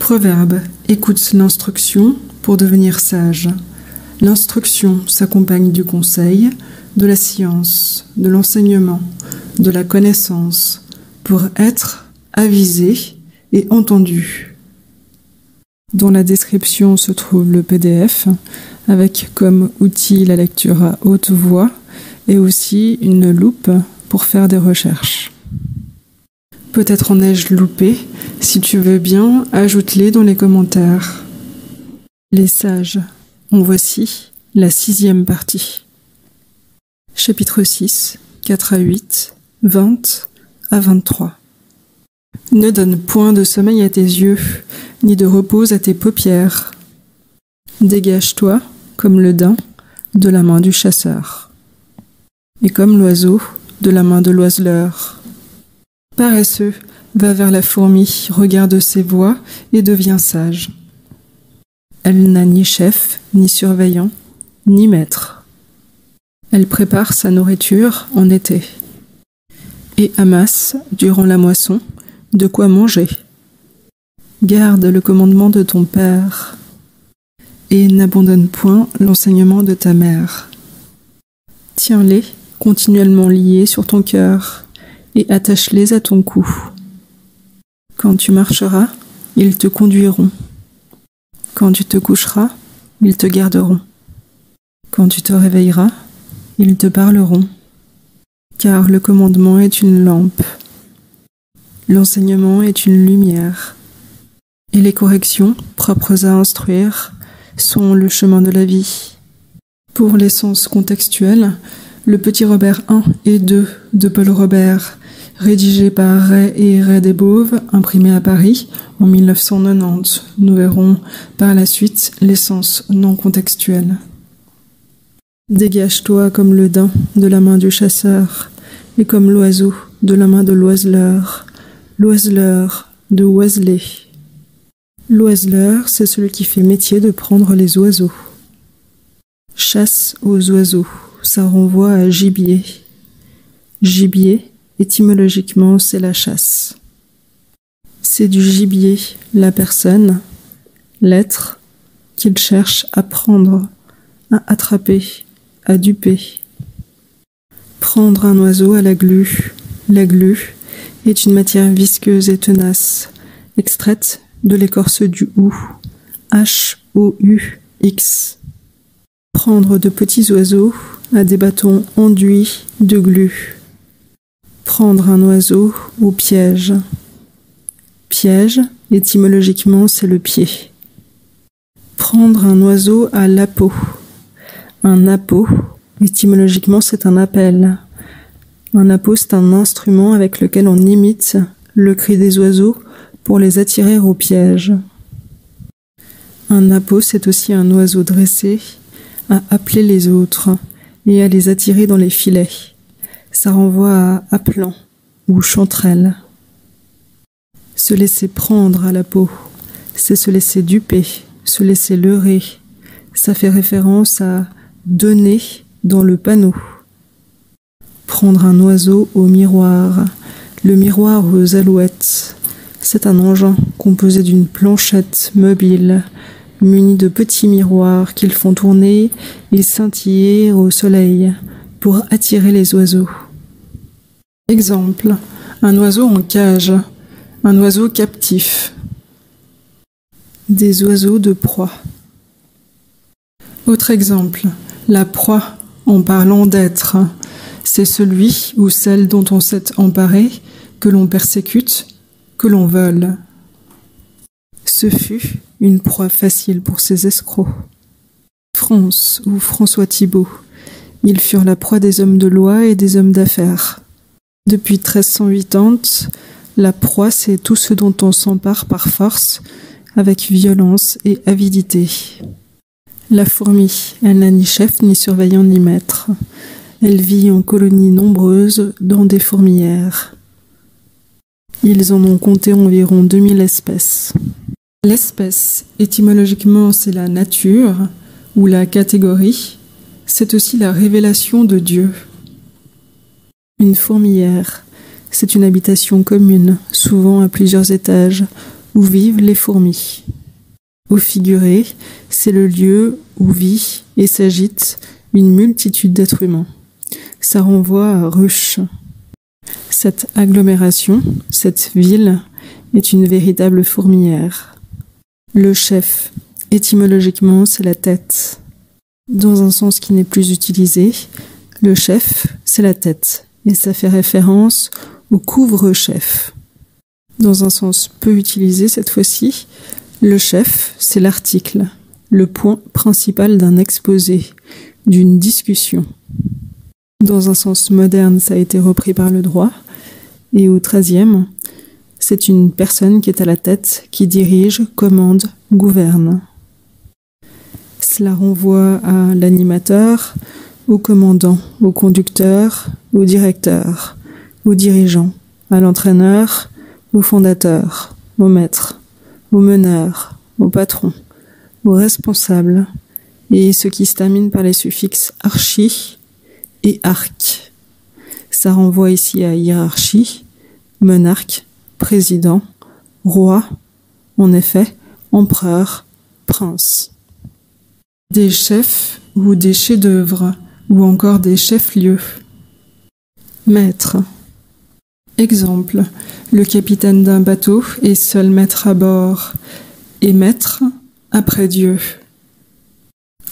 Proverbe. Écoute l'instruction pour devenir sage. L'instruction s'accompagne du conseil, de la science, de l'enseignement, de la connaissance, pour être avisé et entendu. Dans la description se trouve le PDF, avec comme outil la lecture à haute voix et aussi une loupe pour faire des recherches. Peut-être en ai-je loupé. Si tu veux bien, ajoute-les dans les commentaires. Les sages. En voici la 6e partie. Chapitre 6, 4 à 8, 20 à 23. Ne donne point de sommeil à tes yeux, ni de repos à tes paupières. Dégage-toi, comme le daim, de la main du chasseur, et comme l'oiseau, de la main de l'oiseleur. Paresseux, va vers la fourmi, regarde ses voies et deviens sage. Elle n'a ni chef, ni surveillant, ni maître. Elle prépare sa nourriture en été et amasse, durant la moisson, de quoi manger. Garde le commandement de ton père et n'abandonne point l'enseignement de ta mère. Tiens-les continuellement liés sur ton cœur et attache-les à ton cou. Quand tu marcheras, ils te conduiront. Quand tu te coucheras, ils te garderont. Quand tu te réveilleras, ils te parleront. Car le commandement est une lampe. L'enseignement est une lumière. Et les corrections, propres à instruire, sont le chemin de la vie. Pour les sens contextuels, le Petit Robert 1 et 2 de Paul Robert, rédigé par Ray et Ray Desbauves, imprimé à Paris en 1990. Nous verrons par la suite les sens non contextuels. Dégage-toi comme le daim de la main du chasseur, et comme l'oiseau de la main de l'oiseleur, l'oiseleur de oiseler. L'oiseleur, c'est celui qui fait métier de prendre les oiseaux. Chasse aux oiseaux, ça renvoie à gibier. Gibier, étymologiquement, c'est la chasse. C'est du gibier, la personne, l'être, qu'il cherche à prendre, à attraper, à duper. Prendre un oiseau à la glu. La glu est une matière visqueuse et tenace, extraite de l'écorce du hou, H-O-U-X. Prendre de petits oiseaux à des bâtons enduits de glu. Prendre un oiseau au piège. Piège, étymologiquement, c'est le pied. Prendre un oiseau à l'appôt. Un appôt, étymologiquement, c'est un appel. Un appôt, c'est un instrument avec lequel on imite le cri des oiseaux pour les attirer au piège. Un appôt, c'est aussi un oiseau dressé à appeler les autres et à les attirer dans les filets. Ça renvoie à appelant ou chanterelle. Se laisser prendre à la peau, c'est se laisser duper, se laisser leurrer. Ça fait référence à donner dans le panneau. Prendre un oiseau au miroir. Le miroir aux alouettes. C'est un engin composé d'une planchette mobile, munie de petits miroirs qu'ils font tourner et scintiller au soleil pour attirer les oiseaux. Exemple, un oiseau en cage, un oiseau captif. Des oiseaux de proie. Autre exemple, la proie, en parlant d'être, c'est celui ou celle dont on s'est emparé, que l'on persécute, que l'on vole. Ce fut une proie facile pour ces escrocs. France ou François Thibault, ils furent la proie des hommes de loi et des hommes d'affaires. Depuis 1380, la proie, c'est tout ce dont on s'empare par force, avec violence et avidité. La fourmi, elle n'a ni chef, ni surveillant, ni maître. Elle vit en colonies nombreuses dans des fourmilières. Ils en ont compté environ 2000 espèces. L'espèce, étymologiquement, c'est la nature ou la catégorie. C'est aussi la révélation de Dieu. Une fourmilière, c'est une habitation commune, souvent à plusieurs étages, où vivent les fourmis. Au figuré, c'est le lieu où vit et s'agite une multitude d'êtres humains. Ça renvoie à ruche. Cette agglomération, cette ville, est une véritable fourmilière. Le chef, étymologiquement, c'est la tête. Dans un sens qui n'est plus utilisé, le chef, c'est la tête, et ça fait référence au couvre-chef. Dans un sens peu utilisé cette fois-ci, le chef, c'est l'article, le point principal d'un exposé, d'une discussion. Dans un sens moderne, ça a été repris par le droit, et au XIIIe, c'est une personne qui est à la tête, qui dirige, commande, gouverne. Cela renvoie à l'animateur, au commandant, au conducteur, au directeur, au dirigeant, à l'entraîneur, au fondateur, au maître, au meneur, au patron, au responsable, et ce qui se termine par les suffixes archi et arc. Ça renvoie ici à hiérarchie, monarque, président, roi, en effet, empereur, prince. Des chefs ou des chefs-d'œuvre, ou encore des chefs-lieux. Maître. Exemple, le capitaine d'un bateau est seul maître à bord, et maître après Dieu.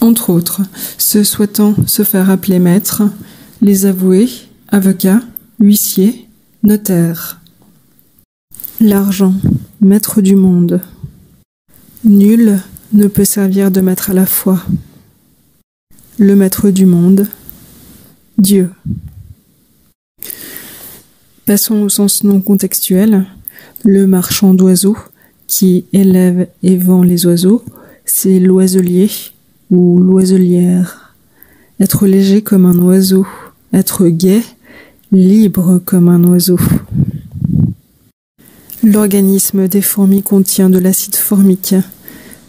Entre autres, ceux souhaitant se faire appeler maître, les avoués, avocats, huissiers, notaires. L'argent, maître du monde. Nul ne peut servir de maître à la fois. Le maître du monde, Dieu. Passons au sens non contextuel. Le marchand d'oiseaux, qui élève et vend les oiseaux, c'est l'oiselier ou l'oiselière. Être léger comme un oiseau, être gai, libre comme un oiseau. L'organisme des fourmis contient de l'acide formique.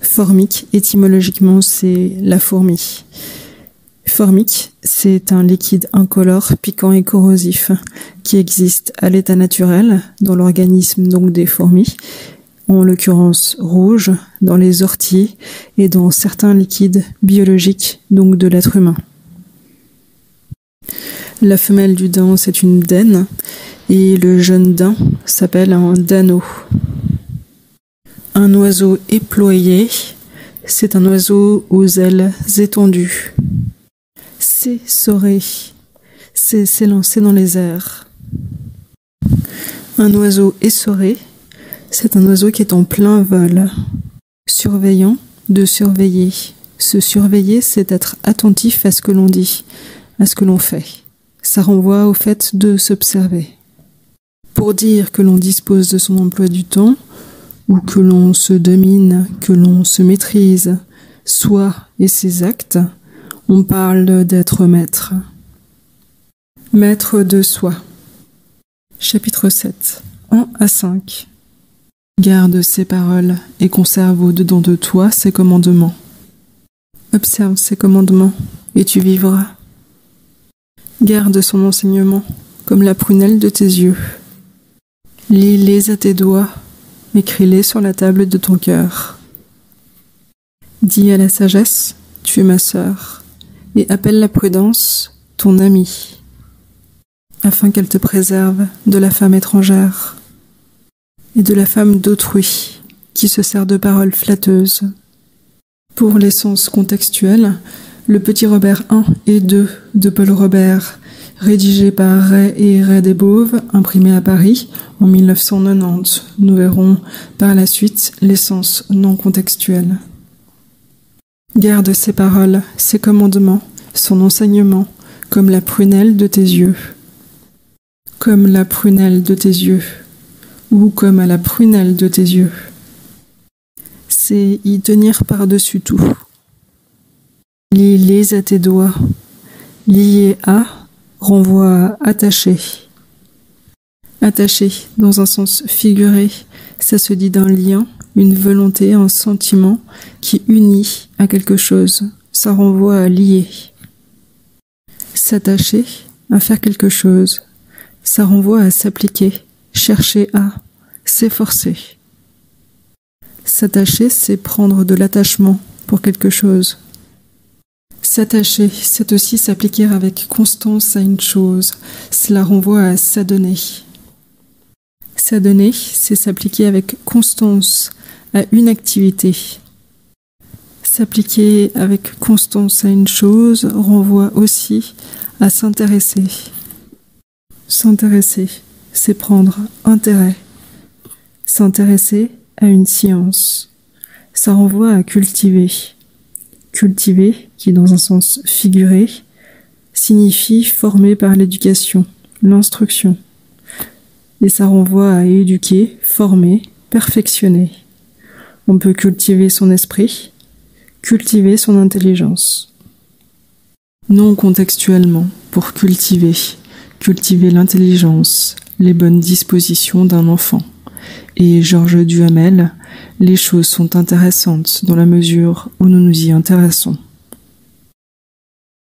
Formique, étymologiquement, c'est la fourmi. Formique, c'est un liquide incolore, piquant et corrosif qui existe à l'état naturel dans l'organisme donc des fourmis, en l'occurrence rouge, dans les orties et dans certains liquides biologiques donc de l'être humain. La femelle du daim, c'est une daine, et le jeune daim s'appelle un daneau. Un oiseau éployé, c'est un oiseau aux ailes étendues. S'essorer, c'est s'élancer dans les airs. Un oiseau essoré, c'est un oiseau qui est en plein vol. Surveillant, de surveiller. Se surveiller, c'est être attentif à ce que l'on dit, à ce que l'on fait. Ça renvoie au fait de s'observer. Pour dire que l'on dispose de son emploi du temps, ou que l'on se domine, que l'on se maîtrise, soi et ses actes, on parle d'être maître. Maître de soi. Chapitre 7. 1 à 5. Garde ces paroles et conserve au-dedans de toi ces commandements. Observe ces commandements et tu vivras. Garde son enseignement comme la prunelle de tes yeux. Lis-les à tes doigts, écris-les sur la table de ton cœur. Dis à la sagesse, tu es ma sœur, et appelle la prudence, ton amie, afin qu'elle te préserve de la femme étrangère et de la femme d'autrui qui se sert de paroles flatteuses. Pour les sens contextuels, le Petit Robert 1 et 2 de Paul Robert, rédigé par Ray et Ray Desbauves, imprimé à Paris en 1990. Nous verrons par la suite les sens non contextuels. Garde ses paroles, ses commandements, son enseignement, comme la prunelle de tes yeux. Comme la prunelle de tes yeux, ou comme à la prunelle de tes yeux. C'est y tenir par-dessus tout. Lis-les à tes doigts. Lier à renvoie à attacher. Attacher, dans un sens figuré, ça se dit d'un lien, une volonté, un sentiment qui unit à quelque chose. Ça renvoie à lier. S'attacher, à faire quelque chose. Ça renvoie à s'appliquer, chercher à, s'efforcer. S'attacher, c'est prendre de l'attachement pour quelque chose. S'attacher, c'est aussi s'appliquer avec constance à une chose. Cela renvoie à s'adonner. S'adonner, c'est s'appliquer avec constance à une activité. S'appliquer avec constance à une chose renvoie aussi à s'intéresser. S'intéresser, c'est prendre intérêt. S'intéresser à une science. Ça renvoie à cultiver. Cultiver, qui dans un sens figuré, signifie former par l'éducation, l'instruction. Et ça renvoie à éduquer, former, perfectionner. On peut cultiver son esprit, cultiver son intelligence. Non contextuellement, pour cultiver l'intelligence, les bonnes dispositions d'un enfant. Et Georges Duhamel, les choses sont intéressantes dans la mesure où nous nous y intéressons.